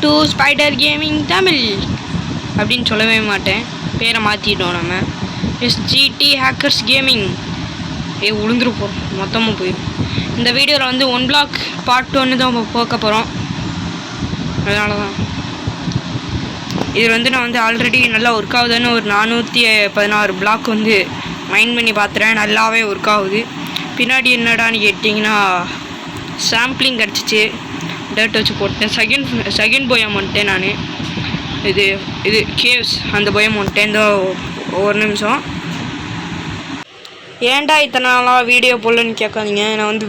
To spider gaming Tamil அப்படின்னு சொல்லவே மாட்டேன், பேரை மாற்றிட்டோம் நம்ம. எஸ்ஜிடி ஹேக்கர்ஸ் கேமிங் உளுந்துருப்போம், மொத்தமாக போயிடும். இந்த வீடியோவில் வந்து 1 block part 1 தான் பார்க்க போகிறோம். அதனால தான் இதில் வந்து நான் வந்து ஆல்ரெடி நல்லா ஒர்க் ஆகுதுன்னு ஒரு 416 block வந்து மைண்ட் பண்ணி பார்த்துறேன். நல்லாவே ஒர்க் ஆகுது. பின்னாடி என்னடான்னு கேட்டிங்கன்னா சாம்பிளிங் கிடச்சிச்சு, டேட் வச்சு போட்டேன். செகண்ட் போயம் வந்துட்டேன் நான். இது கேவ்ஸ் அந்த போயம் வந்துட்டேன். இந்த ஒரு நிமிஷம். ஏன்டா இத்தனை நாளாக வீடியோ போடலன்னு கேட்காதீங்க. நான் வந்து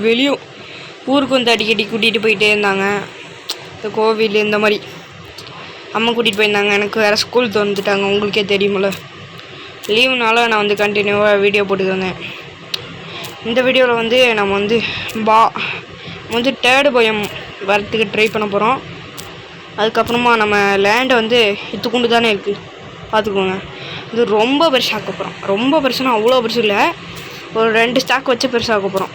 ஊருக்கு வந்து அடிக்கடி கூட்டிகிட்டு போயிட்டே இருந்தாங்க. இந்த கோவில் இந்த மாதிரி அம்மா கூட்டிகிட்டு போயிருந்தாங்க. எனக்கு வேறு ஸ்கூல் திறந்துட்டாங்க, உங்களுக்கே தெரியுமில்ல. லீவுனால நான் வந்து கண்டினியூவாக வீடியோ போட்டுட்டு வந்தேன். இந்த வீடியோவில் வந்து நம்ம வந்து தேர்டு போயம் வரத்துக்கு ட்ரை பண்ண போகிறோம். அதுக்கப்புறமா நம்ம லேண்டை வந்து இத்துக்குண்டு தானே இருக்குது, பார்த்துக்கோங்க. இது ரொம்ப பெருசாக்க போகிறோம். ரொம்ப பெருசுனா அவ்வளோ பெருசு இல்லை, ஒரு 2 ஸ்டாக் வச்சு பெருசாக்க போகிறோம்.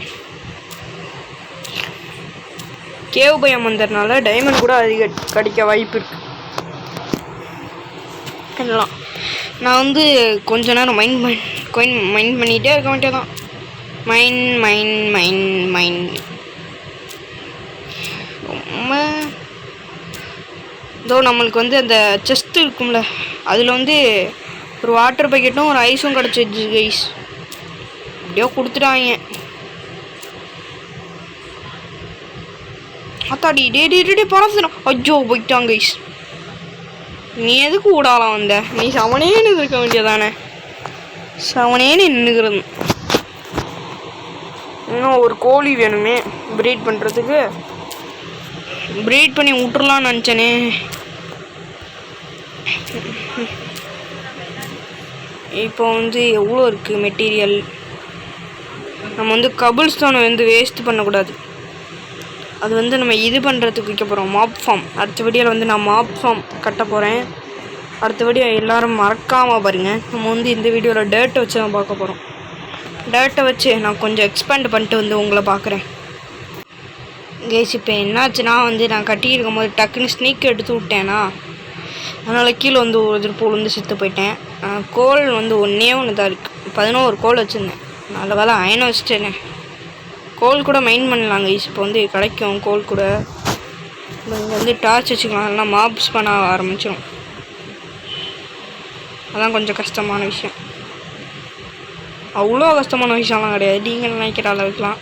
கேவ் பயம் வந்ததுனால டைமண்ட் கூட அதிக கிடைக்க வாய்ப்பு இருக்குது. எல்லாம் நான் வந்து கொஞ்ச நேரம் மைண்ட் பண்ணிகிட்டே இருக்க வேண்டியதான். மைண்ட் ரொம்ப இதோ நம்மளுக்கு வந்து அந்த செஸ்ட் இருக்கும்ல, அதில் வந்து ஒரு வாட்டர் பக்கெட்டும் ஒரு ஐஸும் கிடச்சிச்சு கைஸ். அப்படியோ கொடுத்துட்டாங்க. அத்தாடி டே பணம். ஐயோ போயிட்டாங்க கைஸ். நீ எதுக்கு ஊடாலாம் வந்த? நீ சவனேன்னு இருக்க வேண்டியதானே, சவனேன்னு நின்றுக்கிறது. இன்னும் ஒரு கோழி வேணுமே ப்ரீட் பண்ணுறதுக்கு. ப்ரீட் பண்ணி விட்டுறலான்னு நினச்சேனே. இப்போ வந்து எவ்வளோ இருக்குது மெட்டீரியல். நம்ம வந்து கபிள் ஸ்டோனை வந்து வேஸ்ட் பண்ணக்கூடாது. அது வந்து நம்ம இது பண்ணுறதுக்கு வைக்க போகிறோம், மாப் ஃபார்ம். அடுத்த வீடியோவில் வந்து நான் மாப் ஃபார்ம் கட்ட போகிறேன். அடுத்த வீடியோ எல்லோரும் மறக்காமல் பாருங்கள். நம்ம வந்து இந்த வீடியோவில் டேட்டை வச்சு தான் பார்க்க போகிறோம். டேட்டை வச்சு நான் கொஞ்சம் எக்ஸ்பேண்ட் பண்ணிட்டு வந்து உங்களை பார்க்குறேன் கேஸ். இப்போ என்னாச்சுன்னா வந்து நான் கட்டியிருக்கும் போது டக்குன்னு ஸ்னீக் எடுத்து விட்டேன்னா, அதனால் கீழே வந்து ஒரு திருப்பூர் விழுந்து செத்து போயிட்டேன். கோல் வந்து ஒன்று தான் இருக்குது. 11 கோல் வச்சுருந்தேன். நல்ல வேலை அயனை வச்சுட்டேனே. கோல் கூட மைண்ட் பண்ணலாங்க ஈஸ். இப்போ வந்து கிடைக்கும் கோல் கூட. இங்கே வந்து டார்ச் வச்சுக்கலாம், இல்லைனா மாப்ஸ் பண்ண ஆரம்பிச்சிடும். அதான் கொஞ்சம் கஷ்டமான விஷயம். அவ்வளோ கஷ்டமான விஷயம்லாம் கிடையாது, நீங்கள் நினைக்கிற அளவுக்குலாம்.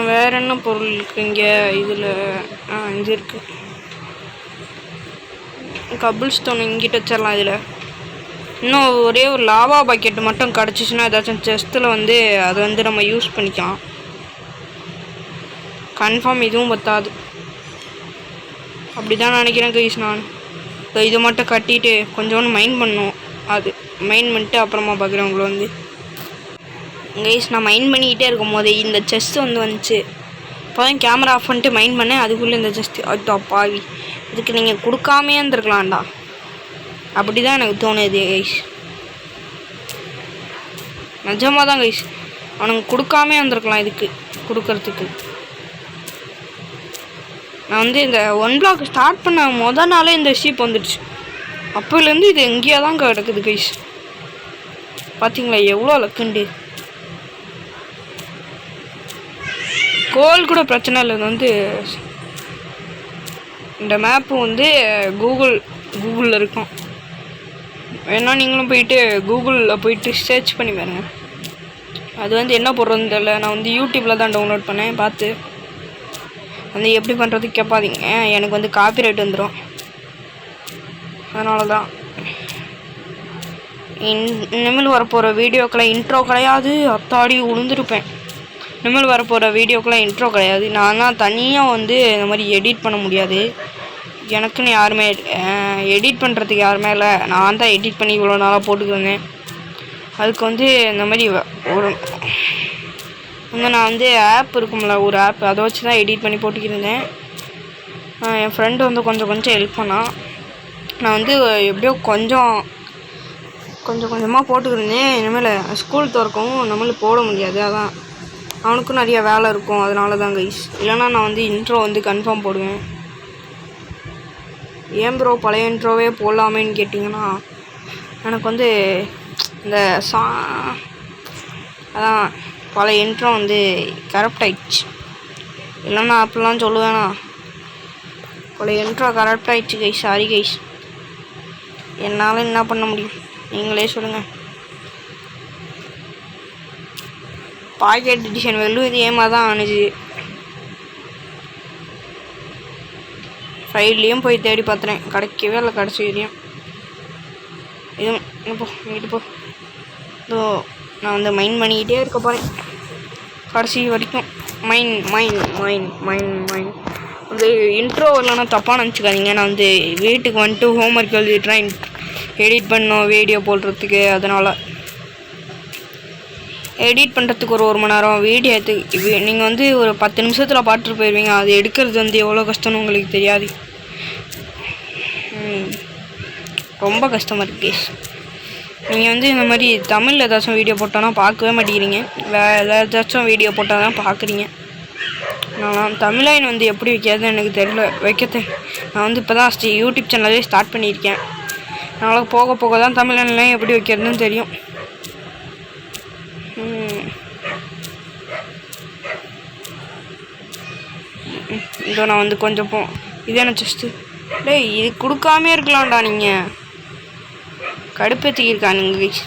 வேறு என்ன பொருள் இருக்குது இங்கே? இதில் இது இருக்குது, கபிள் ஸ்டோன் இங்கிட்ட வச்சிடலாம். இதில் இன்னும் ஒரே ஒரு லாவா பக்கெட்டு மட்டும் கிடச்சிச்சின்னா ஏதாச்சும் செஸ்ட்டில் வந்து அதை வந்து நம்ம யூஸ் பண்ணிக்கலாம். கன்ஃபார்ம் இதுவும் பத்தாது, அப்படி தான் நினைக்கிறேன் கைஸ். நான் இது மட்டும் கட்டிட்டு கொஞ்சோண்டு மைண்ட் பண்ணும். அது மைண்ட் பண்ணிட்டு அப்புறமா பார்க்குறேன் உங்களை வந்து கைஸ். நான் மைண்ட் பண்ணிக்கிட்டே இருக்கும் போது இந்த செஸ்ட் வந்து வந்துச்சு. இப்போ தான் கேமரா ஆஃப் பண்ணிட்டு மைண்ட் பண்ணேன், அதுக்குள்ளே இந்த செஸ்ட். அது அப்பாவி, இதுக்கு நீங்கள் கொடுக்காமே இருந்திருக்கலாம்டா. அப்படி தான் எனக்கு தோணுது கைஸ். நிஜமாக தான் கைஸ், அவனுக்கு கொடுக்காமே வந்திருக்கலாம் இதுக்கு கொடுக்கறதுக்கு. நான் வந்து இந்த 1 block ஸ்டார்ட் பண்ண மொதல் நாளே இந்த ஷீப் வந்துடுச்சு. அப்போலேருந்து இது எங்கேயா தான் கிடக்குது கைஸ். பார்த்தீங்களா எவ்வளோ லக்குண்டு. கோல் கூட பிரச்சனை இல்லை. இது வந்து இந்த மேப்பு வந்து கூகுளில் இருக்கும். வேணா நீங்களும் போயிட்டு கூகுளில் போயிட்டு சர்ச் பண்ணி பாருங்க. அது வந்து என்ன போடுறதுன்னு தெரியல. நான் வந்து யூடியூப்பில் தான் டவுன்லோட் பண்ணேன். பார்த்து வந்து எப்படி பண்ணுறதுக்கு கேட்பாதீங்க, எனக்கு வந்து காப்பிரைட் வந்துடும். அதனால தான் இனிமேல் வரப்போகிற வீடியோக்கெல்லாம் இன்ட்ரோ கிடையாது. அத்தாடி உளுந்துருப்பேன். இனிமேல் வரப்போகிற வீடியோக்கெல்லாம் இன்ட்ரோ கிடையாது. நான் தான் தனியாக வந்து இந்த மாதிரி எடிட் பண்ண முடியாது. எனக்குன்னு யாருமே எடிட் பண்ணுறதுக்கு யாருமே இல்லை. நான் தான் எடிட் பண்ணி இவ்வளோ நாளாக போட்டுக்கிறேன். அதுக்கு வந்து இந்த மாதிரி ஒரு நான் வந்து ஆப் இருக்கும்ல, ஒரு ஆப், அதை வச்சு தான் எடிட் பண்ணி போட்டுக்கிருந்தேன். என் ஃப்ரெண்டு வந்து கொஞ்சம் ஹெல்ப் பண்ணான். நான் வந்து எப்படியோ கொஞ்சம் கொஞ்சமாக போட்டுக்கிருந்தேன். இனிமேல் ஸ்கூல் திறக்கவும் நம்மளும் போட முடியாது. அதான் அவனுக்கும் நிறைய வேலை இருக்கும், அதனால தான் கைஸ். இல்லைனா நான் வந்து இன்ட்ரோ வந்து கன்ஃபார்ம் போடுவேன். ஏன் ப்ரோ பழைய இன்ட்ரோவே போடலாமேன்னு கேட்டிங்கன்னா, எனக்கு வந்து இந்த அதான் பழைய இன்ட்ரோ வந்து கரப்ட் ஆயிடுச்சு. இல்லைன்னா அப்படிலாம் சொல்லுவேண்ணா, பழைய இன்ட்ரோ கரப்ட் ஆயிடுச்சு கைஸ். சாரி கைஸ், என்னால் என்ன பண்ண முடியும், நீங்களே சொல்லுங்கள். பாக்கெட் எடிஷன் வெல்லும் இதே மாதிரி தான் ஆணுச்சு. ஃபைல்லையும் போய் தேடி பார்த்துறேன், கிடைக்கவே இல்லை கடைசி வரையும். இது போ இங்கிட்டு போ. இதோ நான் வந்து மைண்ட் பண்ணிக்கிட்டே இருக்க போகிறேன் கடைசி வரைக்கும். மைண்ட் வந்து இன்ட்ரோ இல்லைன்னா தப்பாக நினச்சிக்காதீங்க. நான் வந்து வீட்டுக்கு வந்துட்டு ஹோம்ஒர்க் எழுதிட்டுறேன், எடிட் பண்ணோம் வீடியோ போடுறதுக்கு. அதனால் எடிட் பண்ணுறதுக்கு ஒரு மணி நேரம், வீடியோ நீங்கள் வந்து ஒரு 10 நிமிஷத்தில் பார்த்துட்டு போயிடுவீங்க. அது எடுக்கிறது வந்து எவ்வளோ கஷ்டம்னு உங்களுக்கு தெரியாது. ரொம்ப கஷ்டமாக இருக்குது. நீங்கள் வந்து இந்த மாதிரி தமிழில் ஏதாச்சும் வீடியோ போட்டோன்னா பார்க்கவே மாட்டேங்கிறீங்க, வேறு ஏதாச்சும் வீடியோ போட்டால் தான் பார்க்குறீங்க. நான் தமிழ்லைன் வந்து எப்படி வைக்கிறதுன்னு எனக்கு தெரியல. நான் வந்து இப்போ தான் யூடியூப் சேனலே ஸ்டார்ட் பண்ணியிருக்கேன். அதனால் போக போக தான் தமிழ்லைன்லாம் எப்படி வைக்கிறதுன்னு தெரியும். இதோ நான் வந்து கொஞ்சம் இது என்ன செஸ்ட்டு, டேய் இது கொடுக்காமே இருக்கலாம்டா, நீங்கள் கடுப்பேற்றிக்கிருக்கானுங்க கைஸ்.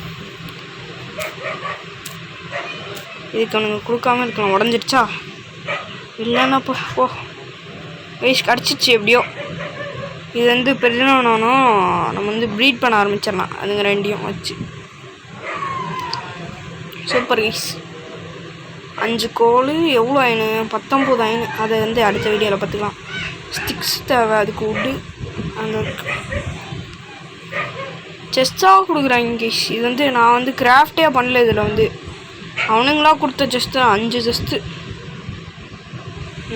இதுக்கு அவனுங்க கொடுக்காம இருக்கலாம். உடஞ்சிடுச்சா இல்லைன்னா போ கைஸ், கிடச்சிச்சு எப்படியோ. இது வந்து பெருனானோம் நம்ம வந்து ப்ரீட் பண்ண ஆரம்பிச்சிடலாம் அதுங்க ரெண்டையும் வச்சு. Super guys. 5 கோல் எவ்வளோ ஆயினு, 19 ஆயினு. அதை வந்து அடுத்த வீடியோவில் பார்த்துக்கலாம். ஸ்டிக்ஸ் தேவை, அதுக்கு உட்டு அங்கே இருக்கு. செஸ்ட்டாக கொடுக்குறாங்க கைஸ். இது வந்து நான் வந்து கிராஃப்டே பண்ணல. இதில் வந்து அவனுங்களா கொடுத்த செஸ்ட்டு 5 செஸ்ட்டு.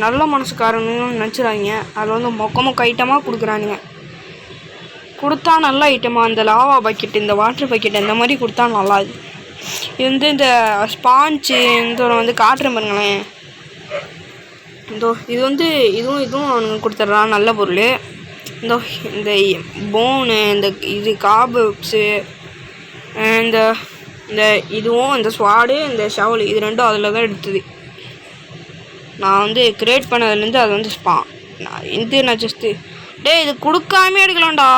நல்ல மனசுக்காரனுங்கன்னு நினச்சிடாங்க. அதில் வந்து மொக்க ஐட்டமாக கொடுக்குறானுங்க. கொடுத்தா நல்ல ஐட்டமாக இந்த லாவா பக்கெட், இந்த வாட்டர் பக்கெட் இந்த மாதிரி கொடுத்தா நல்லா. இது வந்து இந்த ஸ்பாஞ்சு இந்த வந்து காட்டுறேன் பாருங்களேன். இது வந்து இதுவும் அவனுங்க கொடுத்துட்றான் நல்ல பொருள். இந்த போனு, இந்த இது காபப்ஸு, இந்த இதுவும் இந்த ஸ்வாடு, இந்த ஷவல், இது ரெண்டும் அதில் தான் எடுத்தது. நான் வந்து கிரியேட் பண்ணதுலேருந்து அது வந்து நான் ஜஸ்ட்டு இது கொடுக்காமே எடுக்கலாம்டா.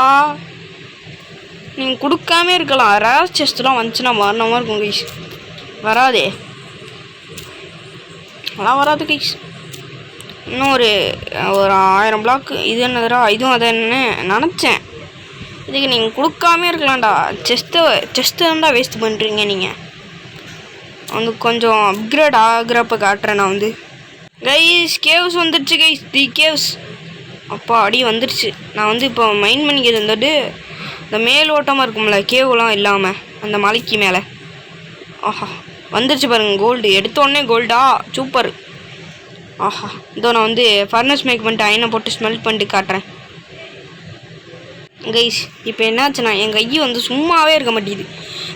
நீங்கள் கொடுக்காமே இருக்கலாம். ரேர் செஸ்ட்லாம் வந்துச்சுன்னா வரணுமா இருக்கும் கைஸ். வராதே, அதெல்லாம் வராது கைஸ். இன்னும் ஒரு 1000 பிளாக். இது என்னதுடா, இதுவும் அதை என்ன நினச்சேன். இதுக்கு நீங்கள் கொடுக்காமே இருக்கலாம்டா. செஸ்ட்டு இருந்தால் வேஸ்ட் பண்ணுறீங்க நீங்கள். வந்து கொஞ்சம் அப்கிரேட் ஆகிறப்ப காட்டுறேன் நான் வந்து. கைஸ் கேவ்ஸ் வந்துடுச்சு கைஸ். 3 கேவ்ஸ் அப்பா அடி வந்துடுச்சு. நான் வந்து இப்போ மைண்ட் பண்ணிக்கிறது வந்துட்டு இந்த மேலோட்டமாக இருக்கும்ல, கேவ்லாம் இல்லாமல் அந்த மலைக்கு மேலே. ஆஹா வந்துடுச்சு பாருங்கள் கோல்டு. எடுத்தோடனே கோல்டா, சூப்பர். ஆஹா இதோ நான் வந்து ஃபர்னஸ் மேக் பண்ணிட்டு அயனை போட்டு ஸ்மெல் பண்ணிட்டு காட்டுறேன் கைஸ். இப்போ என்னாச்சுன்னா என் கை வந்து சும்மாவே இருக்க மாட்டேங்குது.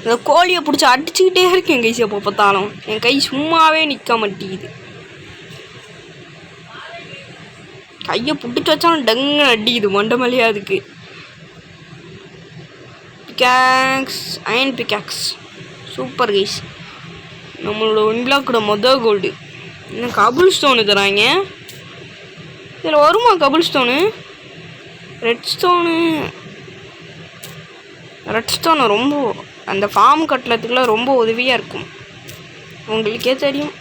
இந்த கோழியை பிடிச்சி அடிச்சுக்கிட்டே இருக்கேன் கைஸ். எப்போ பார்த்தாலும் என் கை சும்மாவே நிற்க மாட்டேங்குது. கையை பிடிச்சி வச்சாலும் டங்கு அடிக்குது மண்டை மேலேயே. அதுக்கு pickaxe, iron pickaxe super guys. நம்மளோட 1 பிளாக்கோட மொதல் கோல்டு. இன்னும் கபுள் ஸ்டோனு தராங்க. இதில் வருமா கபுள் ஸ்டோனு? ரெட் ஸ்டோனு ரொம்ப அந்த ஃபார்ம் கட்டுறதுக்குலாம் ரொம்ப உதவியாக இருக்கும். உங்களுக்கே தெரியும்,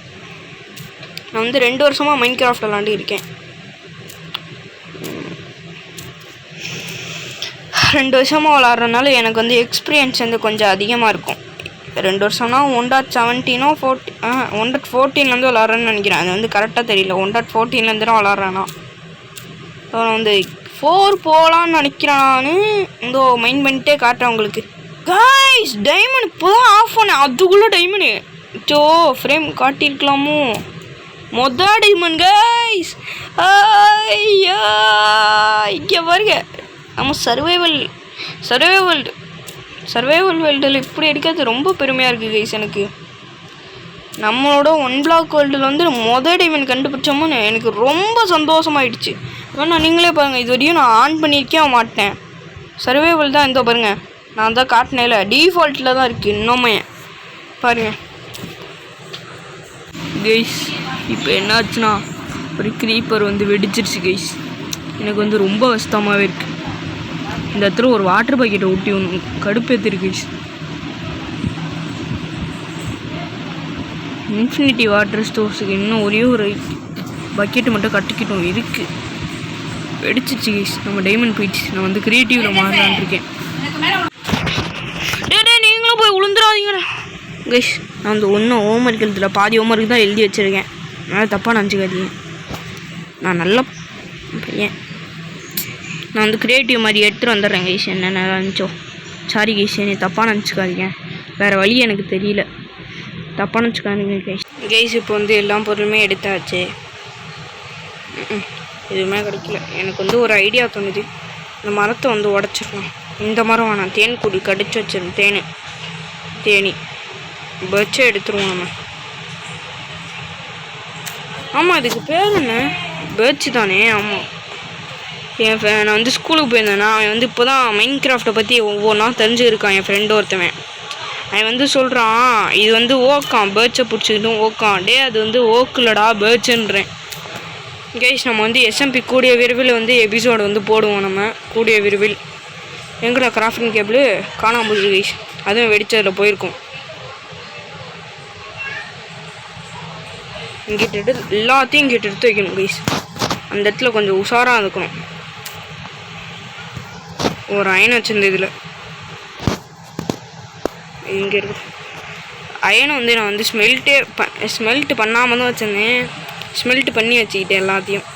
நான் வந்து 2 வருஷமாக மைண்ட் கிராஃப்ட் விளாண்டு இருக்கேன். 2 வருஷமாக விளாட்றதுனால எனக்கு வந்து எக்ஸ்பீரியன்ஸ் வந்து கொஞ்சம் அதிகமாக இருக்கும். 2 வருஷம்னா 1.17 1.14 விளாட்றேன்னு நினைக்கிறேன். அது வந்து கரெக்டாக தெரியல. 1.14 தான் விளாட்றேன்னா. நான் வந்து 4 போகலான்னு நினைக்கிறேன். நான் இந்த மைண்ட் பண்ணிட்டே காட்டுறேன் உங்களுக்கு. கைஸ் டைமண்ட் இப்போ தான் ஆஃப் பண்ணேன். அதுக்குள்ளே டைமண்டு ஃப்ரேம் காட்டியிருக்கலாமோ. மொதல் டைமண்ட் கைஸ். ஐயா இங்கே பாருங்க, நம்ம சர்வைவல் வேர்ல்டில் இப்படி எடுக்கிறது ரொம்ப பெருமையாக இருக்குது கைஸ் எனக்கு. நம்மளோட 1 பிளாக் வேர்ல்டில் வந்து டைமண்ட் கண்டுபிடிச்சோம்னு எனக்கு ரொம்ப சந்தோஷமாயிடுச்சு. ஆனால் நீங்களே பாருங்கள், இது வரையும் நான் ஆன் பண்ணியிருக்கே மாட்டேன். சர்வைவல் தான் இந்த பாருங்கள், நான் தான் காட்டினேல டிஃபால்ட்டில் தான் இருக்குது இன்னுமே பாருங்கள் கைஸ். இப்போ என்னாச்சுன்னா ஒரு க்ரீப்பர் வந்து வெடிச்சிருச்சு கைஸ். எனக்கு வந்து ரொம்ப கஷ்டமாகவே இருக்குது. இந்த இடத்துல ஒரு வாட்டர் பக்கெட்டை ஊட்டி ஒன்று கடுப்பேற்றிருக்கு கைஸ். இன்ஃபினிட்டி வாட்டர் ஸ்டோர்ஸுக்கு இன்னும் ஒரே ஒரு பக்கெட்டு மட்டும் கட்டிக்கிட்டோம் இருக்குது. வெடிச்சிச்சு கைஸ், நம்ம டைமண்ட் போயிடுச்சு. நான் வந்து க்ரியேட்டிவில் மாறலான் இருக்கேன். நீங்களும் போய் விழுந்துடாதீங்கடா கைஸ். நான் வந்து ஒன்றும் ஹோம்ஒர்க் எழுதல, பாதி ஹோம்ஒர்க் தான் எழுதி வச்சுருக்கேன். அதனால் தப்பாக நினச்சிக்காதீங்க, நான் நல்ல பையன். நான் வந்து க்ரியேட்டிவ் மாதிரி எடுத்துகிட்டு வந்துடுறேன் கைஸ். என்னென்ன நினச்சோ சாரி கைஸ், என்னை தப்பாக நினச்சிக்காதீங்க. வேறு வழி எனக்கு தெரியல, தப்பாக நினச்சிக்காதீங்க கைஸ். கைஸ் இப்போ வந்து எல்லா பொருளுமே எடுத்தாச்சு, எதுவுமே கிடைக்கல. எனக்கு வந்து ஒரு ஐடியா தோணுது, இந்த மரத்தை வந்து உடச்சிடலாம். இந்த மரம் வேணாம், தேன் கூடி கடிச்சு வச்சிடும். தேனி பச்சை எடுத்துருவோம் நம்ம. ஆமாம், இதுக்கு பேர் என்ன? பேர்ட்ஸ் தானே. ஆமாம், நான் வந்து ஸ்கூலுக்கு போயிருந்தேன்னா அவன் வந்து இப்போ தான் மைண்ட் கிராஃப்டை பற்றி ஒவ்வொன்றா தெரிஞ்சுருக்கான். என் ஃப்ரெண்டு ஒருத்தவன் அவன் வந்து சொல்கிறான், இது வந்து ஓக்கான், பேர்ட்ஸை பிடிச்சிக்கிட்டும் ஓக்கான். அது வந்து ஓக்குலடா பேர்ட்ஸுன்றேன் கைஸ். நம்ம வந்து SMP கூடிய விரைவில் வந்து எபிசோடு வந்து போடுவோம். நம்ம கூடிய விரைவில் எங்கடா கிராஃப்டிங் கேபிள் காணாமல் போச்சு கைஸ், அதுவும் வெடிச்சதில் போயிருக்கும். இங்கிட்டு எல்லாத்தையும் இங்கிட்டு எடுத்து வைக்கணும் கைஸ். அந்த இடத்துல கொஞ்சம் உஷாராக இருக்கணும். ஒரு அயன் வச்சிருந்த இதில் இங்கே இருக்கு அயனை வந்து நான் வந்து ஸ்மெல்ட்டு பண்ணாமல் தான் வச்சுருந்தேன். ஸ்மெல்ட்டு பண்ணி வச்சுக்கிட்டேன் எல்லாத்தையும்.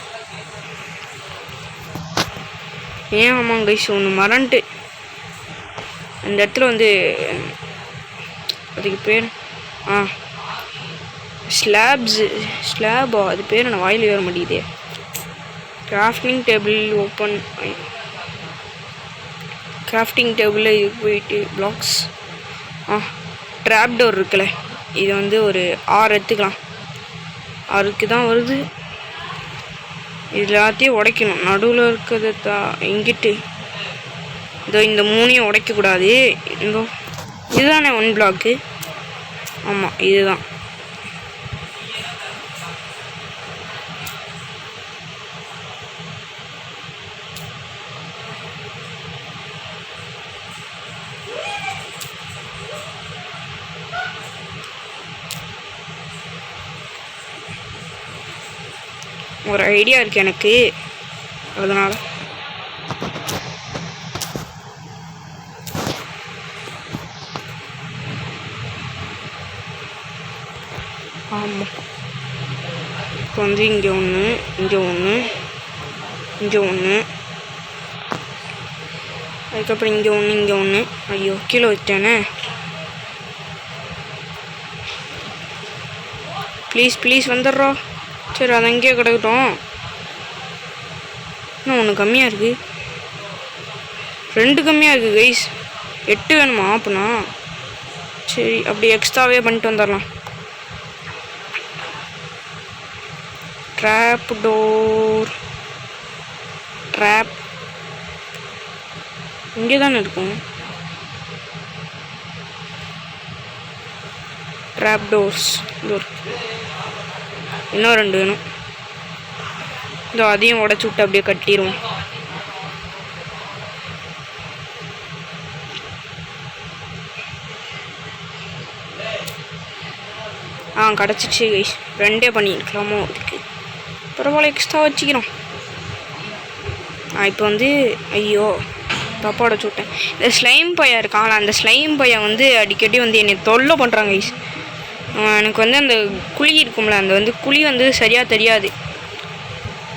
ஏன் ஆமாம் கைஸ், ஒன்று மறந்துட்டு அந்த இடத்துல வந்து அதுக்கு பேர் ஸ்லாபா, அது பேர் நான் வாயில் வர மாட்டேங்குதே. கிராஃப்டிங் டேபிள் ஓப்பன், கிராஃப்டிங் டேபிளில் இது போயிட்டு பிளாக்ஸ் ட்ராப் டோர் இருக்குல்ல, இது வந்து ஒரு 6 எடுத்துக்கலாம். 6க்கு தான் வருது. இது எல்லாத்தையும் உடைக்கணும். நடுவில் இருக்கிறத இங்கிட்டு இதோ இந்த 3ஐயும் உடைக்கக்கூடாது. இதோ இதுதானே 1 பிளாக்கு. ஆமாம், இதுதான். ஒரு ஐடியா இருக்குது எனக்கு, அதனால் ஆமாம். இப்போ வந்து இங்கே ஒன்று, இங்கே ஒன்று, இங்கே ஒன்று, அதுக்கப்புறம் இங்கே ஒன்று, இங்கே ஒன்று. ஐயோ, கீழே வச்சிட்டேனே. ப்ளீஸ் வந்துடுறோம். சரி, அது அங்கேயே கிடக்கட்டும். இன்னும் ஒன்று கம்மியாக இருக்குது, 2 கம்மியாக இருக்குது கைஸ். 8 வேணுமா அப்படின்னா? சரி, அப்படி எக்ஸ்ட்ராவே பண்ணிட்டு வந்துடலாம். ட்ராப் டோர், ட்ராப் இங்கே தானே இருக்கும். ட்ராப் டோர்ஸ் டோர் இன்னும் 2 வேணும். இதோ அதையும் உடச்சி விட்டு அப்படியே கட்டிடுவோம். கிடச்சிச்சு கைஸ். 2 பண்ணியிருக்கலாமோ, இதுக்கு பரவாயில்ல, எக்ஸ்ட்ரா வச்சுக்கிறோம். இப்போ வந்து ஐயோ தப்பா உடச்சு விட்டேன். இந்த ஸ்லைம் பையன் இருக்காங்களா, அந்த ஸ்லைம் பையன் வந்து அடிக்கடி வந்து என்னை தொல்லை பண்ணுறாங்க கைஸ். எனக்கு வந்து அந்த குழி இருக்கும்ல, அந்த வந்து குழி வந்து சரியாக தெரியாது.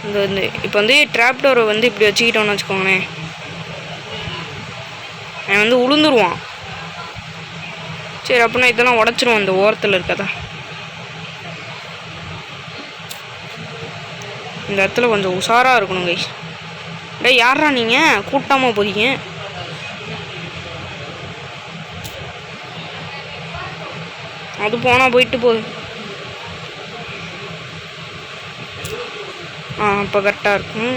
இந்த வந்து இப்போ வந்து ட்ராப் டோரை வந்து இப்படி வச்சுக்கிட்டோன்னு வச்சுக்கோங்களேன், அவன் வந்து உளுந்துருவான். சரி, அப்படின்னா இதெல்லாம் உடச்சிருவோம். இந்த ஓரத்தில் இருக்கதா இந்த இடத்துல கொஞ்சம் உஷாராக இருக்கணும் கைஸ். யாரா நீங்கள் கூட்டாமல் போறீங்க? அது போனால் போயிட்டு போகுது. இப்போ கரெக்டாக இருக்கும்.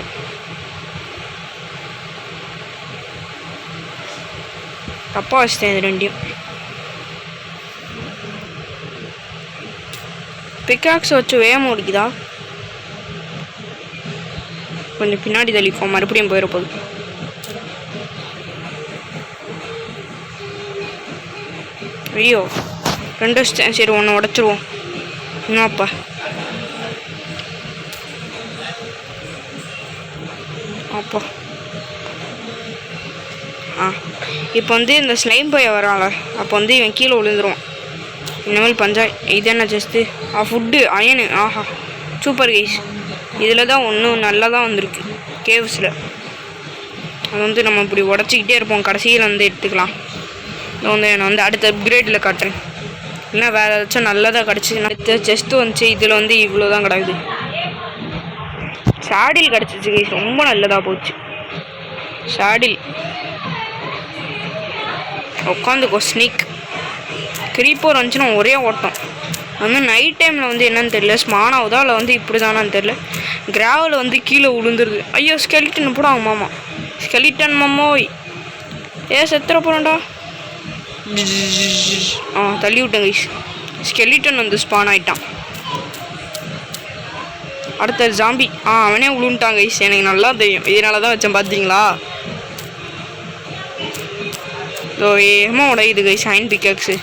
தப்பாக வச்சுட்டேன் இது ரெண்டையும். பிக்காக்ஸ் வச்சு வேகமாக முடிக்குதா? கொஞ்சம் பின்னாடி தள்ளிப்போம், மறுபடியும் போயிட போகுது. ஐயோ, ரெண்டு வச்சுட்டேன். சரி, ஒன்று உடச்சிருவோம். என்னப்பா அப்பா. இப்போ வந்து இந்த ஸ்லைம் பைய வரான்ல, அப்போ வந்து இவன் கீழே விழுந்துருவான். இனிமேல் பஞ்சாய். இது என்ன ஜஸ்ட்டு ஃபுட்டு அயனு. ஆஹா, சூப்பர் கைஸ். இதில் தான் ஒன்றும் நல்லா தான் வந்திருக்கு கேவ்ஸில். அது வந்து நம்ம இப்படி உடச்சிக்கிட்டே இருப்போம், கடைசியில் வந்து எடுத்துக்கலாம். இது வந்து நான் வந்து அடுத்த அப்கிரேடில் காட்டுறேன். இல்லைனா வேறு ஏதாச்சும் நல்லதாக கிடச்சிச்சுன்னா. அடுத்த செஸ்ட்டு வந்துச்சு. இதில் வந்து இவ்வளோ தான் கிடக்குது. ஷாடில் கிடச்சிச்சு கைஸ், ரொம்ப நல்லதாக போச்சு. ஷாடில் உட்காந்துக்கோ. ஸ்னீக் கிரீப்பர் வந்துச்சுன்னா ஒரே ஓட்டம். வந்து நைட் டைமில் வந்து என்னன்னு தெரியல, ஸ்மான் ஆகுதா இல்லை வந்து இப்படி தானான்னு தெரியல. கிராவில் வந்து கீழே விழுந்துருது. ஐயோ, ஸ்கெலிட்டன் போடாங்க மாமா. ஸ்கெலிட்டன் மாமோய், செத்துற போகிறேன்டா. தள்ளி விட்டேன் கைஸ். ஸ்கெலிட்டன் வந்து ஸ்பான் ஆகிட்டான். அடுத்த ஜாம்பி. அவனே விழுந்துட்டான் கைஸ். எனக்கு நல்லா தெரியும், இதனால தான் வச்சேன். பார்த்தீங்களா? ஏமா உடையுது கைஸ் அயன் பிக்காக்ஸு.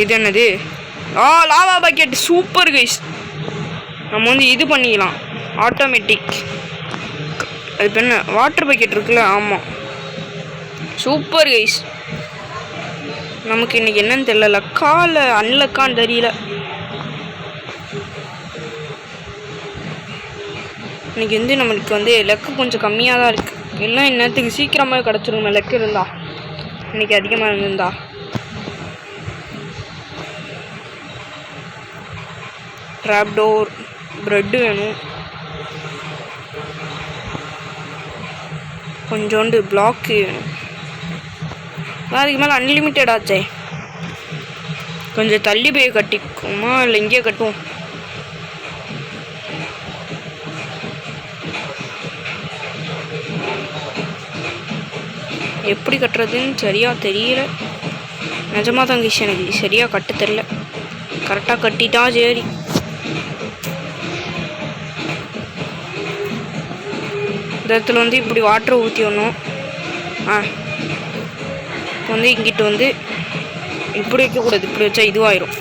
இது என்னது? Lava bucket. Super guys. நம்ம வந்து இது பண்ணிக்கலாம், ஆட்டோமேட்டிக். அது இப்போ என்ன வாட்டர் பக்கெட் இருக்குல்ல? ஆமாம், சூப்பர் கைஸ். நமக்கு இன்றைக்கி என்னன்னு தெரியல, லக்கா இல்லை அன்லக்கான்னு தெரியல. இன்றைக்கி வந்து நம்மளுக்கு வந்து லக்கு கொஞ்சம் கம்மியாக தான் இருக்குது. எல்லாம் இந்நேரத்துக்கு சீக்கிரமாக கிடச்சிருங்க லக்கு இருந்தா. இன்றைக்கி அதிகமாக இருந்திருந்தா. ட்ராப் டோர், ப்ரெட்டு வேணும், கொஞ்சோண்டு பிளாக்கு வேணும். அதுக்கு மேலே அன்லிமிட்டட் ஆச்சே. கொஞ்சம் தள்ளி போய் கட்டிக்குமா இல்லை இங்கேயே கட்டுவோம்? எப்படி கட்டுறதுன்னு சரியாக தெரியல. நிஜமாக தான் கைஸ், எனக்கு சரியாக கட்ட தெரியல. கரெக்டாக கட்டிட்டா சரி. இந்த இடத்துல வந்து இப்படி வாட்டரை ஊற்றி வரணும். இப்போ வந்து இங்கிட்ட வந்து இப்படி வைக்கக்கூடாது, இப்படி வச்சா இதுவாயிரும்.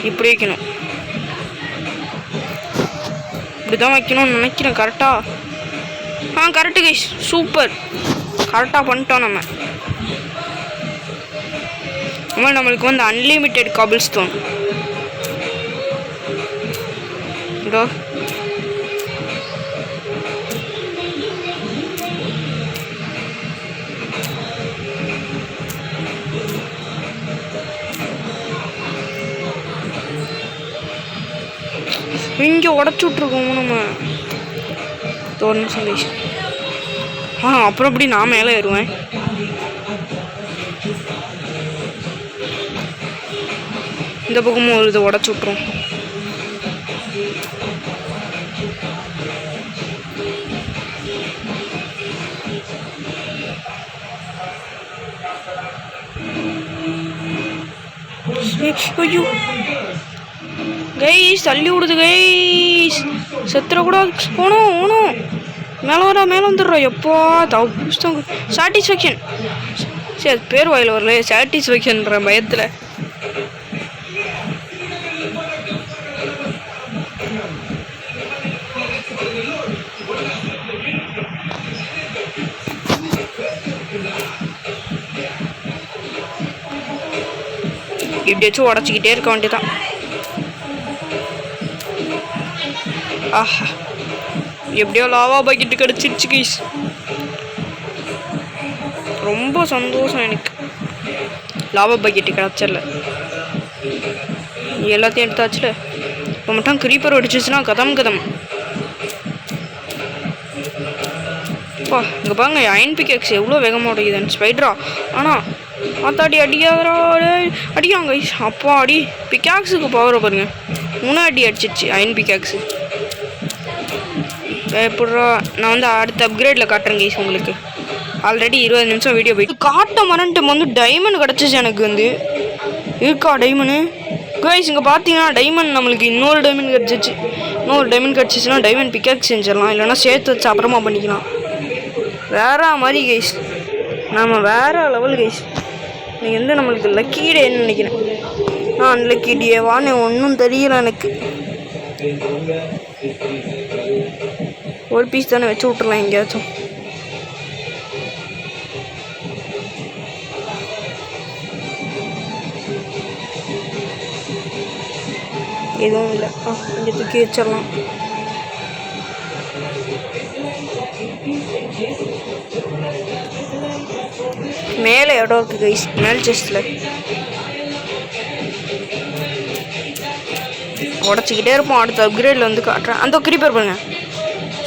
இப்படி வைக்கணும், இப்படி தான் வைக்கணும்னு நினைக்கிறேன். கரெக்டாக? Correct guys, super. கரெக்டாக பண்ணிட்டோம் நம்ம. நம்மளுக்கு வந்து அன்லிமிட்டெட் காபிள் ஸ்டோன். இதோ இங்கே உடச்சி விட்ருக்கோம் நம்ம. ஒரு நிமிஷம் கைஸ். அப்புறம் எப்படி நான் மேலே ஏறுவேன்? இந்த பக்கமும் ஒரு இதை உடச்சி விட்ருவோம். ஐயோ கைஸ், தள்ளி விடுது கைஸ். செத்துறக்கூடாது. போகணும். மேலே வந்துடுறோம். எப்போ புஸ்தகம் சாட்டிஸ்ஃபேக்ஷன். சரி, அது பேர் வாயில் வரல. சாட்டிஸ்ஃபேக்ஷன்ற பயத்தில். இப்படியாச்சும் உடச்சிக்கிட்டே இருக்க வேண்டியதான். எப்படியோ லாவா பக்கெட்டு கிடச்சிருச்சு கைஸ். ரொம்ப சந்தோஷம் எனக்கு. லாவா பக்கெட்டு கிடச்சிடல, எல்லாத்தையும் எடுத்தாச்சுல. இப்போ மட்டும் கிரீப்பர் அடிச்சிச்சுன்னா கதம். இங்கே பாருங்க, அயன் பிக்கேக்ஸ் எவ்வளோ வேகமாக உடையுதுன்னு. ஸ்பைட்ரா ஆனால் அத்தாடி அடிக்காதரா அடிக்காங்க கைஸ். அப்பா அடி பிக்காக்ஸுக்கு பவரை பாருங்க. முன்னாடி அடிச்சிச்சு அயன் பிக்காக்ஸு. எப்படா நான் வந்து அடுத்த அப்கிரேடில் காட்டுறேன் கைஸ் உங்களுக்கு. ஆல்ரெடி 20 நிமிஷம் வீடியோ போயிட்டு காட்ட மரண்டம் வந்து டைமண்ட் கிடச்சிச்சு எனக்கு வந்து. இருக்கா டைமண்டு கைஸ்? இங்கே பார்த்தீங்கன்னா டைமண்ட் நம்மளுக்கு இன்னொரு டைமண்ட் கிடச்சிச்சு. இன்னொரு டைமண்ட் கிடச்சிச்சுன்னா டைமண்ட் பிக்காக்ஸ் செஞ்சிடலாம், இல்லைன்னா சேர்த்து வச்சு அப்புறமா பண்ணிக்கலாம். வேற மாதிரி கைஸ், நம்ம வேற லெவல் கைஸ். நீங்கள் வந்து நம்மளுக்கு லக்கி டேன்னு நினைக்கிறேன். நான் அன்லக்கி டேவான்னு ஒன்றும் தெரியல எனக்கு. ஒரு பீஸ் தானே வச்சு விட்றலாம் எங்கேயாச்சும். எதுவும் இல்லை, இங்கே தூக்கி வச்சிடலாம். மேலே இடம் இருக்குது கைஸ், மேல் செஸ்டில் உடச்சிக்கிட்டே இருப்போம். அடுத்த அப்கிரேடில் வந்து காட்டுறேன். அந்த கிரீப்பர் பாருங்க,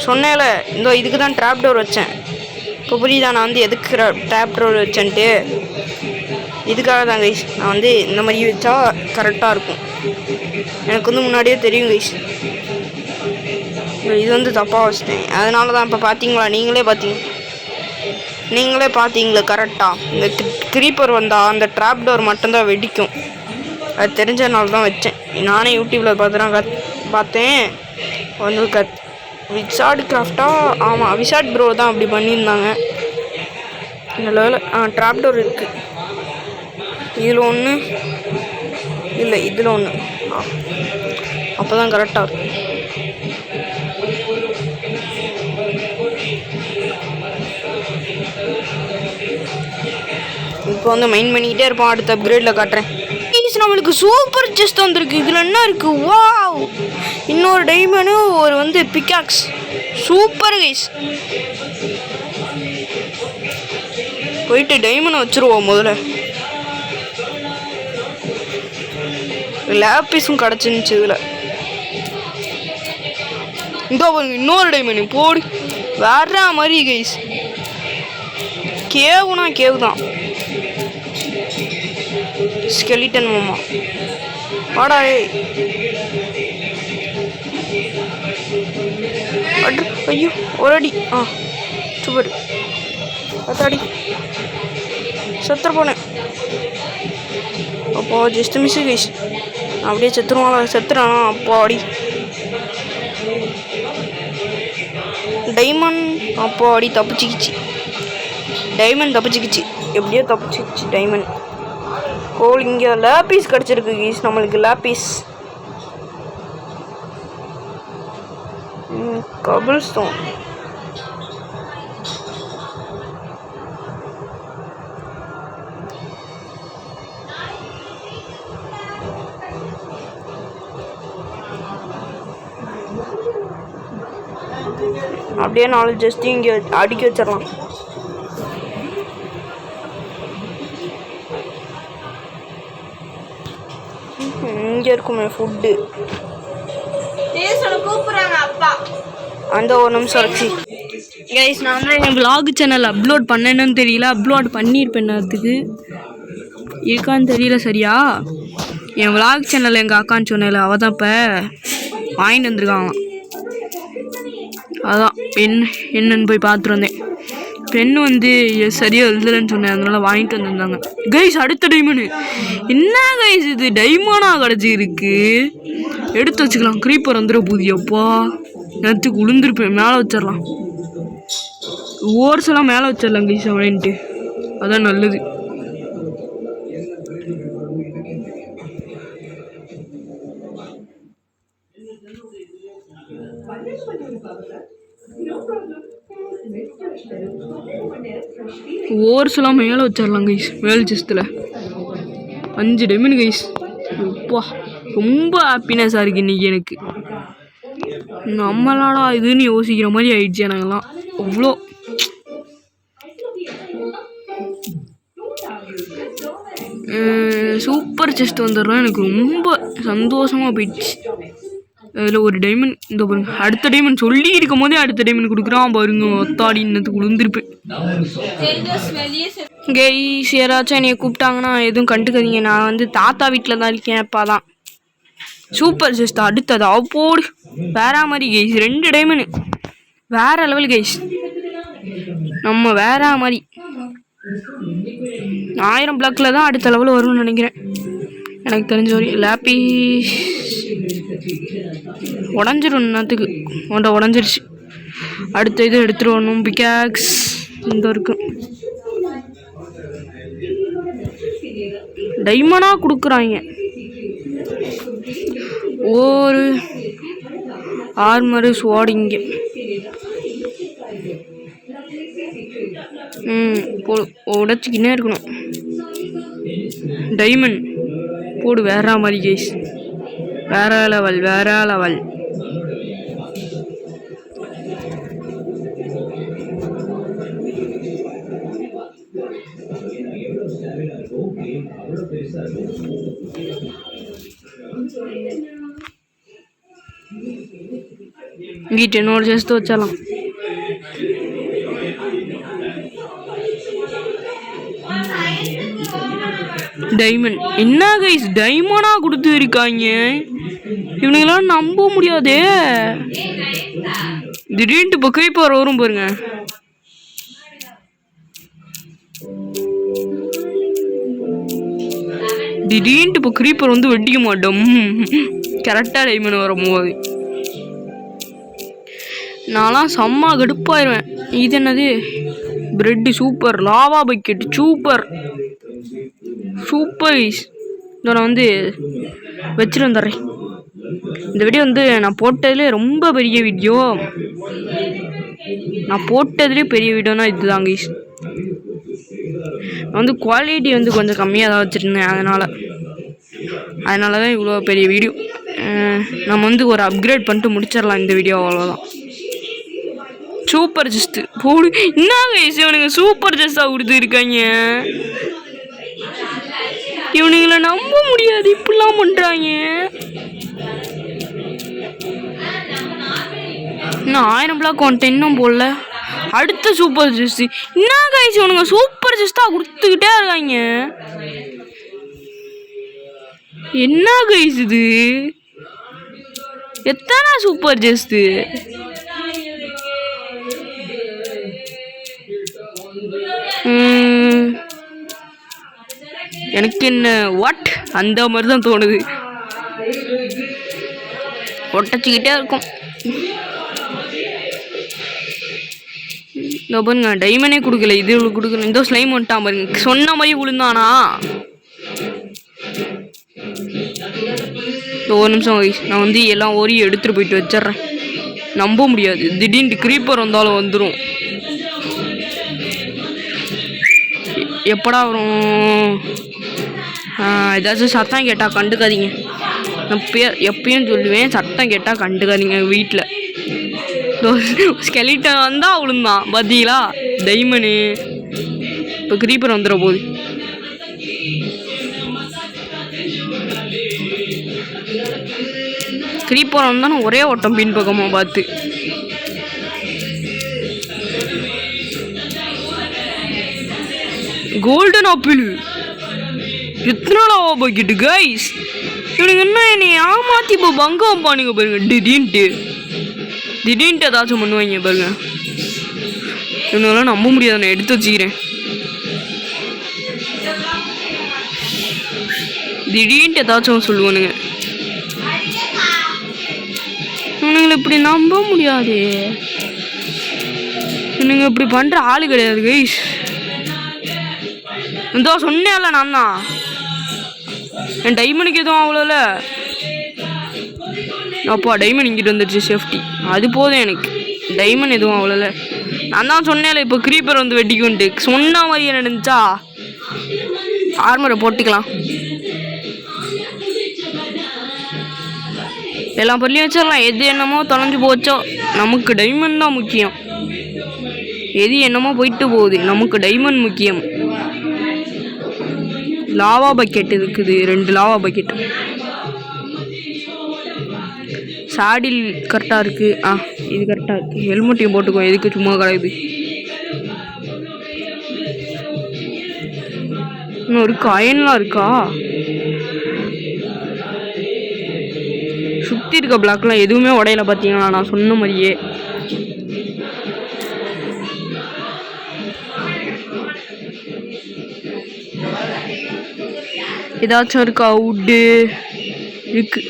சொன்னேல இந்த இதுக்கு தான் ட்ராப் டோர் வச்சேன். இப்போ புரியுதா நான் வந்து எதுக்கு ட்ராப் டோர் வச்சேன்ட்டு? இதுக்காக தான் கைஸ். நான் வந்து இந்த மாதிரி வச்சா கரெக்டாக இருக்கும். எனக்கு வந்து முன்னாடியே தெரியும் கைஸ். இது வந்து தப்பாக வச்சிட்டேன், அதனால தான் இப்போ பார்த்தீங்களா, நீங்களே பார்த்தீங்களே கரெக்டாக. இந்த கிரீப்பர் வந்தால் அந்த ட்ராப் டோர் மட்டும்தான் வெடிக்கும். அது தெரிஞ்சதுனால தான் வச்சேன். நானே யூடியூப்பில் பார்த்தேன் வந்து விசார்ட் கிராஃப்டா, ஆமாம் விசார்ட் ப்ரோ தான் அப்படி பண்ணியிருந்தாங்க. இந்த லெவலில் ட்ராப் டோர் இருக்குது. இதில் ஒன்று இல்லை, இதில் ஒன்று. அப்போ தான் கரெக்டாக இருக்கும். இப்போ வந்து மைண்ட் பண்ணிக்கிட்டே இருப்போம். அடுத்த அப்கிரேடில் காட்டுறேன். நம்மளுக்கு சூப்பர் செஸ்ட் வந்திருக்கு. இதில் என்ன இருக்குது? வாவ், இன்னொரு டைமண்டு, ஒரு வந்து பிக்காக்ஸ். Super guys. போயிட்டு டைமண்டை வச்சுருவோம் முதல்ல. லேப்பீஸும் கிடச்சிருந்துச்சு இதில். இதோ இன்னொரு டைமண்ட் போடு. வேற மாதிரி கைஸ். கேவுனா கேவு தான். ஸ்கெலிட்டன் மாமா வாடா. ஐயோ ஒரு அடி. சூப்பர். அத்தாடி செத்துற போனேன். அப்போ ஜஸ்ட் மிஸ் கைஸ். அப்படியே செத்துறான். அப்போ அடி டைமண்ட். அப்போ அடி தப்பிச்சிக்கிச்சு. டைமண்ட் தப்பிச்சிக்கிச்சு, எப்படியோ தப்பிச்சிக்கிச்சு டைமண்ட். இங்கே லேப்பீஸ் கிடச்சிருக்கு கீஸ் நம்மளுக்கு. லேப்பீஸ், கபிள் ஸ்டோன். அப்படியே 4 ஜஸ்ட் இங்கே அடுக்கி வச்சிடலாம். இங்கே இருக்குமே ஃபுட்டு. அந்த ஒரு நிமிஷம் வச்சு கைஸ், நான் தான் என் vlog சேனல் அப்லோட் பண்ணேன்னு தெரியல. அப்லோட் பண்ணியிருப்பேன், அதுக்கு இருக்கான்னு தெரியல சரியா. என் vlog சேனல் எங்கள் அக்கான்னு சொன்னேன், அவள் தான் இப்போ வாங்கிட்டு வந்திருக்காங்க. அதான் என்னன்னு போய் பார்த்துட்டு வந்தேன். பெண்ணு வந்து சரியாக எழுதலைன்னு சொன்னேன், அதனால வாங்கிட்டு வந்திருந்தாங்க. கைஸ் அடுத்த டைமண்டு. என்ன கைஸ் இது டைமண்டாக கிடச்சிருக்கு? எடுத்து வச்சுக்கலாம். க்ரீப்பர் வந்துட போகுது. அப்பா நேரத்துக்கு உளுந்துருப்பேன். மேலே வச்சிடலாம். ஓர்ஸெல்லாம் மேலே வச்சிடலாம் கைஸ் அப்படின்ட்டு. அதான் நல்லது. ஓர்ஸ்லாம் மேலே வச்சிடலாம் கைஸ். மேல் செஸ்ட்டில் 5 டைமண்ட் கைஸ். அப்பா ரொம்ப ஹாப்பினஸாக இருக்குது இன்றைக்கி எனக்கு. நம்மளாடா இதுன்னு யோசிக்கிற மாதிரி ஆயிடுச்சு எனக்கெல்லாம். அவ்வளோ சூப்பர் செஸ்ட் வந்துடுறோம். எனக்கு ரொம்ப சந்தோஷமாக போயிடுச்சு. அதில் ஒரு டைமண்ட் இந்த பாருங்க, அடுத்த டைமண்ட் சொல்லி இருக்கும் போதே அடுத்த டைமண்ட் கொடுக்குறான் பாருங்க. ஒத்தாடி இன்னத்துக்கு விழுந்திருப்பேன். கைஸ் யாராச்சும் என்னைய கூப்பிட்டாங்கன்னா எதுவும் கண்டுக்காதீங்க. நான் வந்து தாத்தா வீட்டில் தான் இருக்கேன். அப்பா தான் சூப்பர் ஜஸ்ட் அடுத்தது அப்போடு வேற மாதிரி கைஸ். 2 டைமண்ட் வேற லெவல் கைஸ். நம்ம வேற மாதிரி 1000 பிளாக்ல தான் அடுத்த லெவல் வரும்னு நினைக்கிறேன். எனக்கு தெரிஞ்ச ஒரு லேப்பி உடஞ்சிரும் இன்னத்துக்கு. உடஞ்சிருச்சு. அடுத்த இது எடுத்துகிட்டு வரணும். பிகாக்ஸ் இந்த இருக்கு. டைமண்டாக கொடுக்குறாங்க. ஒரு ஆர்மரு ஸ்வாடிங்க. உடச்சிக்கினே இருக்கணும். டைமண்ட் போடு வேற மாதிரி கேஸ். வேற லெவல் வேற லெவல். இங்கிட்ட என்னோட ஜஸ்ட் வச்சாலாம். டைமண்ட் என்ன கைஸ் டைமண்டா கொடுத்து இருக்காங்க. இவனுங்களாம் நம்ப முடியாதே. திடீர்னு இப்போ கைப்பார் வரும் பாருங்க. திடீர்னு இப்போ கிரீப்பர் வந்து வெட்டிக்க மாட்டோம். கரெக்டாக டைமண்ட் வரும்போது நான்லாம் செம்ம கடுப்பாயிருவேன். இது என்னது bread super. Lava bucket super super. இதை நான் வந்து வச்சுட்டு வந்துடுறேன். இந்த வீடியோ வந்து நான் போட்டதுலேயே ரொம்ப பெரிய வீடியோ. நான் போட்டதுலேயே பெரிய வீடியோனா இதுதான் கைஸ். நான் வந்து குவாலிட்டி வந்து கொஞ்சம் கம்மியாக தான் வச்சுருந்தேன். அதனால தான் இவ்வளோ பெரிய வீடியோ. நம்ம வந்து ஒரு அப்கிரேட் பண்ணிட்டு முடிச்சிடலாம் இந்த வீடியோ. அவ்வளோதான். சூப்பர் ஜஸ்ட் போடு. என்ன கைஸ் இவனுங்க சூப்பர் ஜஸ்ட்டாக கொடுத்துருக்காங்க. இவனுங்களை நம்ப முடியாது. இப்படிலாம் பண்ணுறாங்க. இன்னும் 1000 பிளாக் வந்துட்டு இன்னும் போடல. அடுத்த சூப்பர் ஜஸ்ட். என்ன கைஸ் இவனுங்க சூப்பர் ஜஸ்ட்டாக கொடுத்துக்கிட்டே இருக்காங்க. என்ன கைஸ் இது எத்தனை சூப்பர் ஜஸ்ட். எனக்கு என்ன வாட் அந்த மாதிரி தான் தோணுது. ஒட்டச்சிக்கிட்டே இருக்கும். இந்த பாருங்க டைமண்டே கொடுக்கல. இது கொடுக்கல. இந்த ஸ்லைம் வந்துட்டான் பாருங்க. சொன்ன மாதிரி விழுந்தானா. ஒரு நிமிஷம் நான் வந்து எல்லாம் ஓரி எடுத்துகிட்டு போயிட்டு வச்சிட்றேன். நம்ப முடியாது. திடீர்னு கிரீப்பர் வந்தாலும் வந்துடும். எப்படா வரும். ஏதாச்சும் சத்தம் கேட்டால் கண்டுக்காதீங்க. நான் எப்பயும் சொல்லுவேன் சத்தம் கேட்டால் கண்டுக்காதீங்க. வீட்டில் ஸ்கெலிட்டன் வந்தால் விழுந்தான் பார்த்தீங்களா. டைமண்டு இப்போ கிரீப்பர் வந்துட போகுது. கிரீப்பர் வந்தாலும் ஒரே ஓட்டம் பின் பக்கமாக பார்த்து. கோல்டன் ஆப்பிள் எத்தனை லாவா பக்கெட்டு கைஸ். இவனுங்க என்ன என்னை ஏமாற்றி இப்போ பங்கம் பானுங்க பாருங்க. திடீர்னு ஏதாச்சும் பண்ணுவாங்க பாருங்க. இவனெல்லாம் நம்ப முடியாது. நான் எடுத்து வச்சுக்கிறேன். திடீர்னு ஏதாச்சும் சொல்லுவானுங்க. இவனுங்களை இப்படி நம்ப முடியாது. இவனுங்க இப்படி பண்ணுற ஆள் கிடையாது கைஸ். இதோ சொன்னேன்ல நான் தான். என் டைமண்டுக்கு எதுவும் அவ்வளோல. அப்பா டைமண்ட் இங்கிட்டு வந்துடுச்சு சேஃப்டி. அது போதும் எனக்கு. டைமண்ட் எதுவும் அவ்வளோல. நான் தான் சொன்னேன்ல இப்போ கிரீப்பர் வந்து வெட்டிக்கொண்டு. சொன்ன மாதிரி நடந்துச்சா. ஆர்மரை போட்டுக்கலாம். எல்லா பொருளையும் வச்சிடலாம். எது என்னமோ தொலைஞ்சு போச்சோ நமக்கு டைமண்ட் தான் முக்கியம். எது என்னமோ போயிட்டு போகுது நமக்கு டைமண்ட் முக்கியம். லாவா பக்கெட் இருக்குது. 2 லாவா பக்கெட். சாடில் கரெக்டாக இருக்குது. இது கரெக்டாக இருக்குது. ஹெல்மெட்டையும் போட்டுக்கோ, எதுக்கு சும்மா கிடையாது. இன்னும் ஒரு அயன்லாம் இருக்கா? சுற்றி இருக்க பிளாக்லாம் எதுவுமே உடையில பார்த்தீங்களா, நான் சொன்ன மாதிரியே. ஏதாச்சும் இருக்கா? வுட்டு இருக்கு.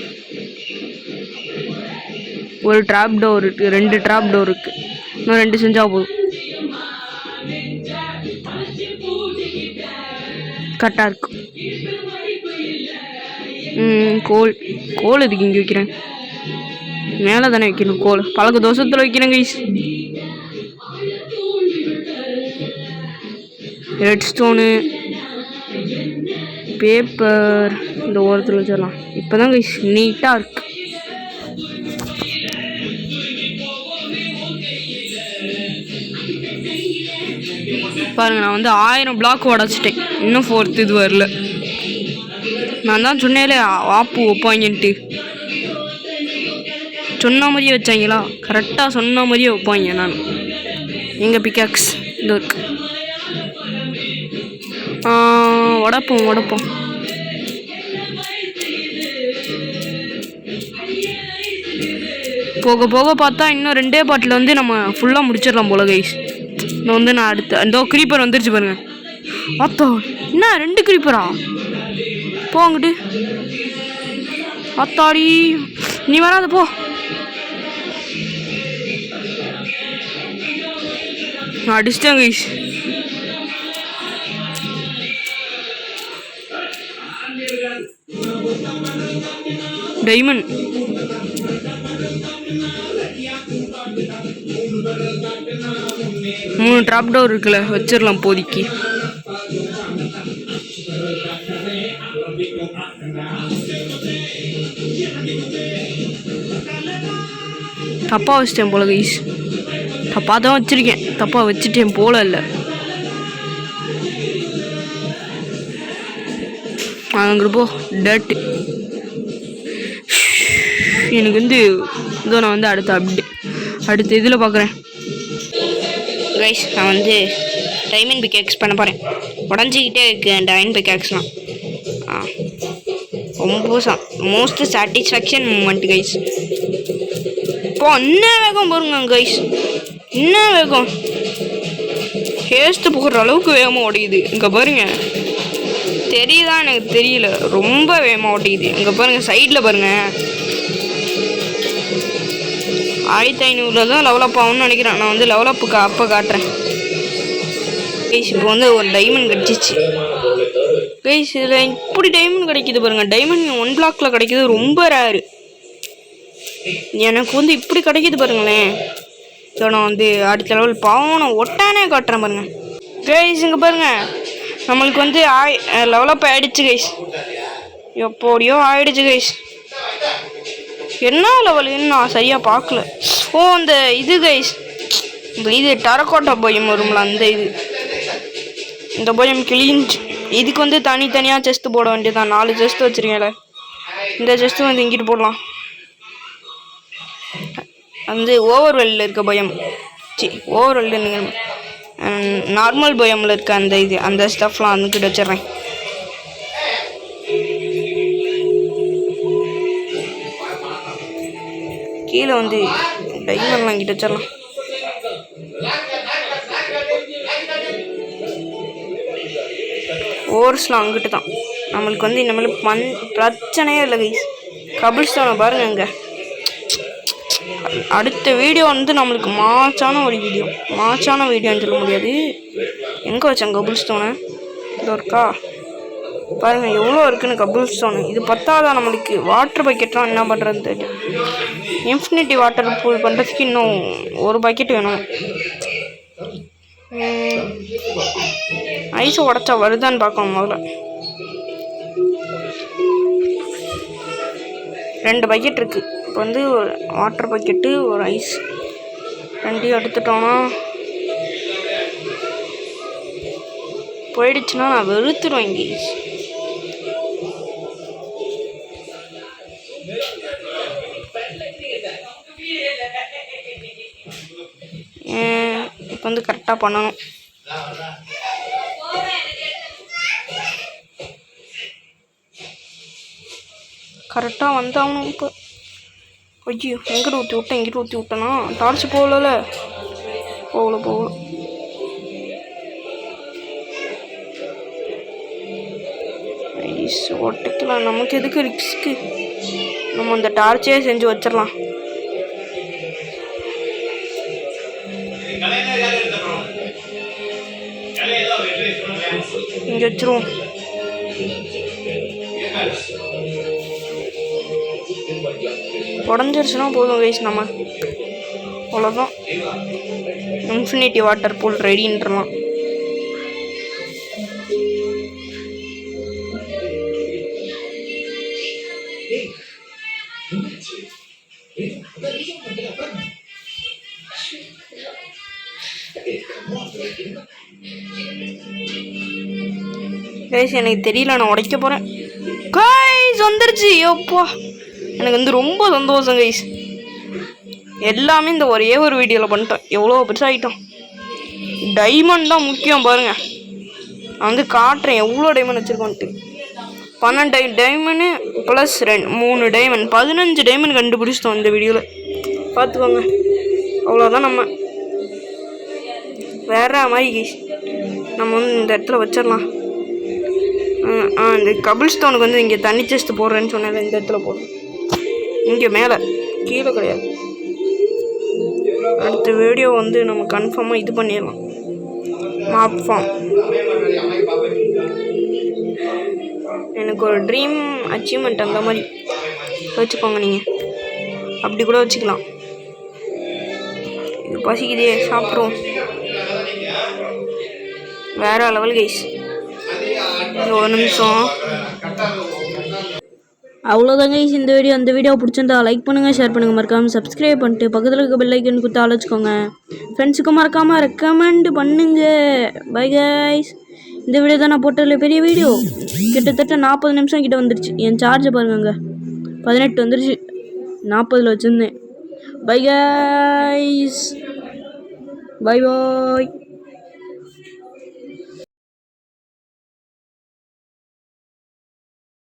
ஒரு ட்ராப் டோர் இருக்குது, 2 ட்ராப் டோர் இருக்குது. இன்னும் 2 செஞ்சால் போதும். கரெக்டாக இருக்கும். கோல் எதுக்கு இங்கே வைக்கிறேன்? மேலே தானே வைக்கணும் கோல். பழக்க தோசத்தில் வைக்கிறேன் கைஸ். ரெட் ஸ்டோனு, பேப்பர் இந்த ஓரத்தில் வச்சிடலாம். இப்போ தான் கைஸ் நீட்டாக இருக்கு. பாருங்க, நான் வந்து 1000 பிளாக் உடச்சிட்டேன். இன்னும் 4th இது வரல. நான் தான் சொன்னேன்ல ஆப்பு வைப்பாங்கன்ட்டு. சொன்ன மாதிரியே வச்சாங்களா? கரெக்டாக சொன்ன மாதிரியே வைப்பாங்க. நான் எங்கள் பிக்காக்ஸ் இது இருக்கு. உடப்போம். போக போக பார்த்தா இன்னும் 2 பாட்டில் வந்து நம்ம ஃபுல்லாக முடிச்சிடலாம் போல கைஸ். இன்னும் வந்து நான் அடுத்த இந்த க்ரீப்பர் வந்துருச்சு பாருங்க. அத்தோ என்ன 2 க்ரீப்பரா? போங்கிட்டு அத்தாடி, நீ வராத போ. நான் அடிச்சிட்டேன் கைஸ். டைமண்ட் 3 ட்ராப் டோர் இருக்குல்ல, வச்சிடலாம் போதிக்கு. தப்பா வச்சிட்டேன் போல கைஸ். தப்பாக தான் வச்சிருக்கேன். தப்பாக வச்சுட்டேன் போல. இல்லை அங்கே போ. டட் எனக்கு வந்து இதோ நான் வந்து அடுத்த இதில் பார்க்குறேன் கைஸ். நான் வந்து டைமண்ட் பிக்கேக்ஸ் பண்ண போகிறேன். உடஞ்சிக்கிட்டே இருக்கு டைமண்ட் பிக்கேக்ஸ்லாம். ரொம்ப மோஸ்ட் சாட்டிஸ்ஃபேக்ஷன் மூமெண்ட் கைஸ். இப்போ என்ன வேகம் பாருங்க கைஸ், என்ன வேகம். ஹேஸ்ட்டு போகிற அளவுக்கு வேகமாக ஓடிக்குது. இங்கே பாருங்க, தெரியுதா? எனக்கு தெரியல, ரொம்ப வேகமாக ஓட்டிக்குது. இங்கே பாருங்கள், சைடில் பாருங்கள். 1500 தான் லெவலப் ஆகும்னு நினைக்கிறேன். நான் வந்து லெவலப்புக்கு அப்போ காட்டுறேன் கைஸ். இப்போ வந்து ஒரு டைமண்ட் கிடச்சிச்சு கைஸ். இதில் இப்படி டைமண்ட் கிடைக்கிது பாருங்கள். டைமண்ட் 1 பிளாக்ல கிடைக்கிது, ரொம்ப ரேரு. எனக்கு வந்து இப்படி கிடைக்கிது பாருங்களேன். ஸோ நான் வந்து அடுத்த லெவல் பாவனை ஒட்டானே காட்டுறேன் பாருங்கள் கைஸ். இங்கே பாருங்கள், நம்மளுக்கு வந்து லெவலப் ஆகிடுச்சு கைஸ். எப்போடியோ ஆகிடுச்சு கைஸ். என்ன லெவலுன்னு நான் சரியாக பார்க்கல. அந்த இது கைஸ், இது டரக்கோட்டா பயம் வரும்ல, அந்த இந்த பயம் கிளீன்ச்சு. இதுக்கு வந்து தனித்தனியாக செஸ்ட்டு போட வேண்டியதான். 4 செஸ்ட்டு வச்சுருக்கேன்ல, இந்த செஸ்ட்டு வந்து இங்கிட்டு போடலாம். வந்து ஓவர்வெல்லில் இருக்க பயம், ஓவர்வெல்லுங்க நார்மல் பயமில் இருக்க அந்த ஸ்டஃப்லாம் வந்துக்கிட்டு வச்சிட்றேன். கீழே வந்து டைமண்ட்லாம் கிட்ட வச்சிடலாம். ஓவர்ஸ்லாம் அங்கிட்டு தான். நம்மளுக்கு வந்து இனிமேல் பிரச்சனையே இல்லை கைஸ். கபிள் ஸ்டோனை பாருங்க. இங்கே அடுத்த வீடியோ வந்து நம்மளுக்கு மாச்சான வீடியோன்னு சொல்ல முடியாது. எங்கே வச்சேன் கபிள் ஸ்டோனை? இது இருக்கா பாருங்கள், எவ்வளோ இருக்குன்னு கபிள் ஸ்டோனு. இது பத்தாதான் நம்மளுக்கு. வாட்டர் பக்கெட்லாம் என்ன பண்ணுறதுன்னு தெரியல. இன்ஃபினிட்டி வாட்டர் பூல் பண்ணுறதுக்கு இன்னும் 1 பக்கெட் வேணும். ஐஸை உடச்சா வருதான்னு பார்க்கணும் முதல்ல. 2 பக்கெட் இருக்குது. இப்போ வந்து ஒரு வாட்டர் பக்கெட்டு, ஒரு ஐஸ், 2 எடுத்துட்டோன்னா போயிடுச்சுன்னா நான் வெறுத்துருவேன் இங்கே. இப்போ வந்து கரெக்டாக பண்ணணும். கரெக்டாக வந்தாகணும். இப்போ ஐயோ எங்கிட்ட ஊற்றி விட்டேன், எங்கிட்ட ஊற்றி விட்டேனா? டார்ச் போகல. ஒட்டிக்கலாம். நமக்கு எதுக்கு ரிஸ்க்கு? நம்ம அந்த டார்ச்சே செஞ்சு வச்சிடலாம். இங்கே வச்சிருவோம். உடஞ்சிருச்சுன்னா போதும் கைஸ், நம்ம அவ்வளோதான். இன்ஃபினிட்டி வாட்டர் பூல் ரெடின்றலாம். கைஸ் எனக்கு தெரியல, நான் உடைக்க போகிறேன். கைஸ் வந்துருச்சு. யோப்பா எனக்கு வந்து ரொம்ப சந்தோஷம் கைஸ். எல்லாமே இந்த ஒரே ஒரு வீடியோவில் பண்ணிட்டோம். எவ்வளோ பெருசாகிட்டோம். டைமண்ட் தான் முக்கியம் பாருங்க. நான் வந்து காட்டுறேன் எவ்வளோ டைமண்ட் வச்சுருக்கோன்ட்டு. 12 டைமண்டு ப்ளஸ் 3 டைமண்ட், 15 டைமண்ட் கண்டுபிடிச்சிட்டோம் இந்த வீடியோவில். பார்த்துக்கோங்க. அவ்வளோதான். நம்ம வேற மாதிரி கைஸ் நம்ம வந்து இந்த இடத்துல வச்சிடலாம். இந்த கபிள் ஸ்டோனுக்கு வந்து இங்கே தண்ணி செஸ்ட் போடுறேன்னு சொன்னால இந்த இடத்துல போடுறோம். இங்கே மேலே, கீழே கிடையாது. அடுத்த வீடியோ வந்து நம்ம கன்ஃபார்மாக இது பண்ணிடலாம். மாப் ஃபார்ம் எனக்கு ஒரு ட்ரீம் அச்சீவ்மெண்ட் அந்த மாதிரி வச்சுக்கோங்க. நீங்கள் அப்படி கூட வச்சுக்கலாம். இது பசிக்குதே, சாப்பிட்றோம். வேற லெவல் கைஸ். ஒரு நிமிஷம். அவ்வளோதான் கைஸ் இந்த வீடியோ. அந்த வீடியோ பிடிச்சிருந்தா லைக் பண்ணுங்கள், ஷேர் பண்ணுங்கள், மறக்காமல் சப்ஸ்கிரைப் பண்ணிட்டு பக்கத்தில் இருக்க பெல் ஐக்கன் கொடுத்து ஆலோசிக்கோங்க. ஃப்ரெண்ட்ஸுக்கும் மறக்காமல் ரெக்கமெண்ட் பண்ணுங்க. Bye guys. இந்த வீடியோ தான் நான் போட்டதில் பெரிய வீடியோ. கிட்டத்தட்ட 40 நிமிஷம் கிட்ட வந்துருச்சு. என் சார்ஜை பாருங்க, 18 வந்துருச்சு. 40 வச்சுருந்தேன். Bye guys. Bye bye.